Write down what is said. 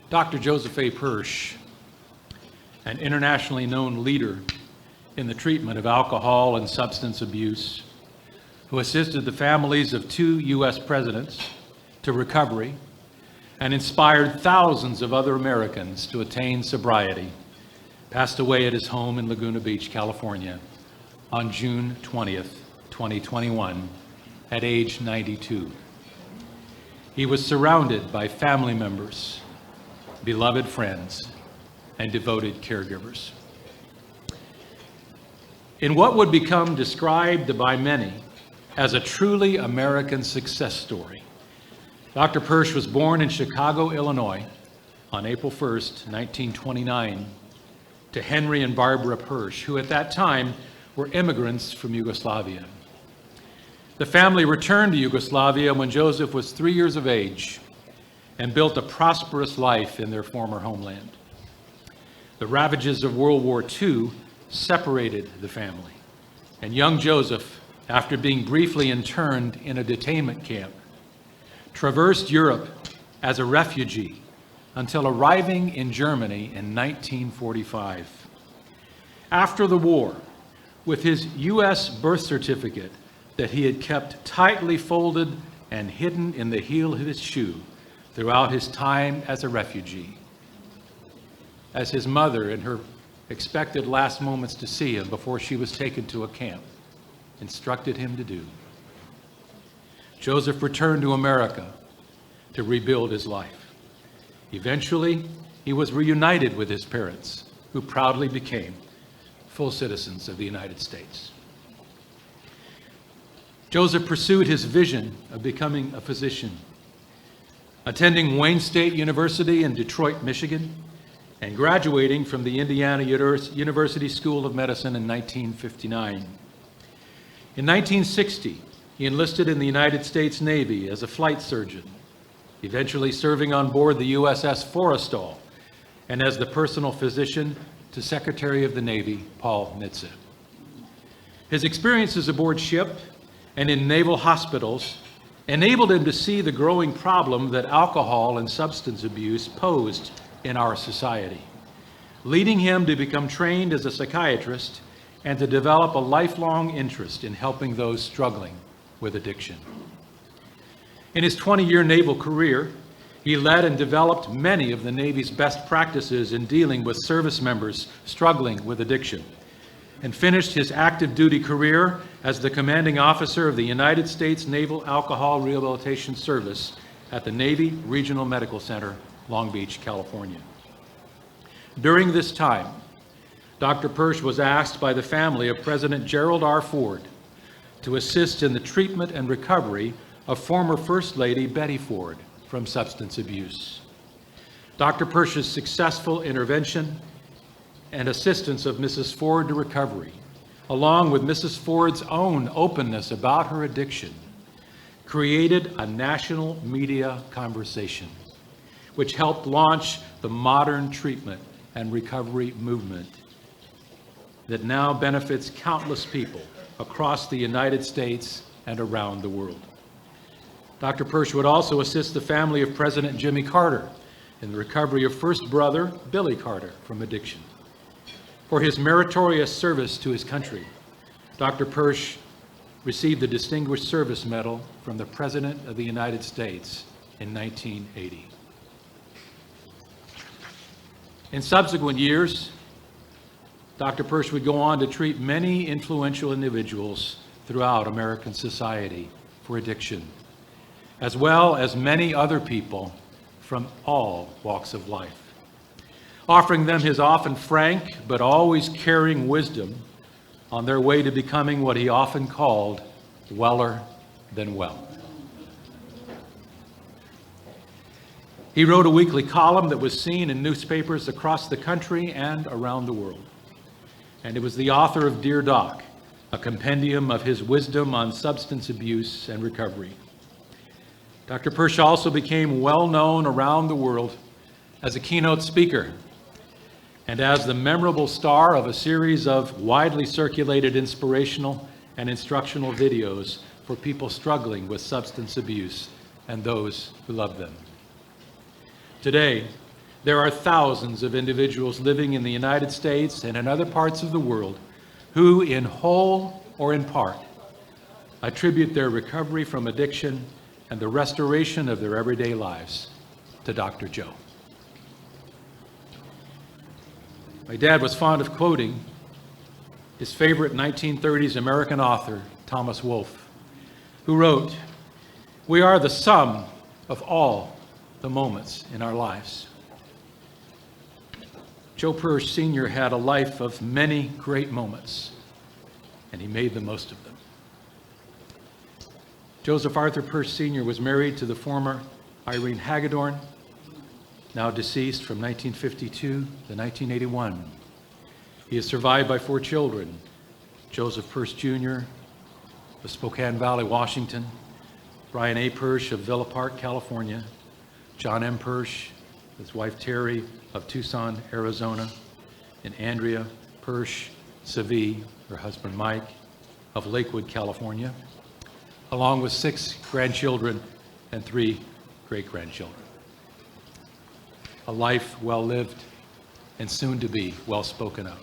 Dr. Joseph A. Pursch, an internationally known leader in the treatment of alcohol and substance abuse, who assisted the families of 2 U.S. presidents to recovery and inspired thousands of other Americans to attain sobriety, passed away at his home in Laguna Beach, California, on June 20th, 2021, at age 92. He was surrounded by family members, beloved friends, and devoted caregivers. In what would become described by many as a truly American success story, Dr. Pursch was born in Chicago, Illinois, on April 1st, 1929, to Henry and Barbara Pursch, who at that time were immigrants from Yugoslavia. The family returned to Yugoslavia when Joseph was 3 years of age and built a prosperous life in their former homeland. The ravages of World War II separated the family, and young Joseph, after being briefly interned in a detainment camp, traversed Europe as a refugee until arriving in Germany in 1945. After the war, with his U.S. birth certificate that he had kept tightly folded and hidden in the heel of his shoe throughout his time as a refugee, as his mother, in her expected last moments to see him before she was taken to a camp, instructed him to do, Joseph returned to America to rebuild his life. Eventually, he was reunited with his parents, who proudly became full citizens of the United States. Joseph pursued his vision of becoming a physician, attending Wayne State University in Detroit, Michigan, and graduating from the Indiana University School of Medicine in 1959. In 1960, he enlisted in the United States Navy as a flight surgeon, eventually serving on board the USS Forrestal and as the personal physician to Secretary of the Navy, Paul Nitze. His experiences aboard ship and in naval hospitals enabled him to see the growing problem that alcohol and substance abuse posed in our society, leading him to become trained as a psychiatrist and to develop a lifelong interest in helping those struggling with addiction. In his 20-year naval career, he led and developed many of the Navy's best practices in dealing with service members struggling with addiction, and finished his active duty career as the commanding officer of the United States Naval Alcohol Rehabilitation Service at the Navy Regional Medical Center, Long Beach, California. During this time, Dr. Pursch was asked by the family of President Gerald R. Ford to assist in the treatment and recovery of former First Lady Betty Ford from substance abuse. Dr. Pursch's successful intervention and assistance of Mrs. Ford to recovery, along with Mrs. Ford's own openness about her addiction, created a national media conversation, which helped launch the modern treatment and recovery movement that now benefits countless people across the United States and around the world. Dr. Pursch would also assist the family of President Jimmy Carter in the recovery of first brother Billy Carter from addiction. For his meritorious service to his country, Dr. Pursch received the Distinguished Service Medal from the President of the United States in 1980. In subsequent years, Dr. Pursch would go on to treat many influential individuals throughout American society for addiction, as well as many other people from all walks of life, offering them his often frank but always caring wisdom on their way to becoming what he often called weller than well. He wrote a weekly column that was seen in newspapers across the country and around the world. And it was the author of Dear Doc, a compendium of his wisdom on substance abuse and recovery. Dr. Pursch also became well known around the world as a keynote speaker and as the memorable star of a series of widely circulated inspirational and instructional videos for people struggling with substance abuse and those who love them. Today, There are thousands of individuals living in the United States and in other parts of the world who, in whole or in part, attribute their recovery from addiction and the restoration of their everyday lives to Dr. Joe. My dad was fond of quoting his favorite 1930s American author, Thomas Wolfe, who wrote, "We are the sum of all the moments in our lives." Joe Pursch Sr. had a life of many great moments, and he made the most of them. Joseph Arthur Pursch Sr. was married to the former Irene Hagedorn, now deceased, from 1952 to 1981. He is survived by 4 children: Joseph Pursch Jr. of Spokane Valley, Washington, Brian A. Pursch of Villa Park, California, John M. Pursch, his wife Terry of Tucson, Arizona, and Andrea Pursch Savi, her husband Mike, of Lakewood, California, along with 6 grandchildren and 3 great-grandchildren. A life well lived and soon to be well spoken of.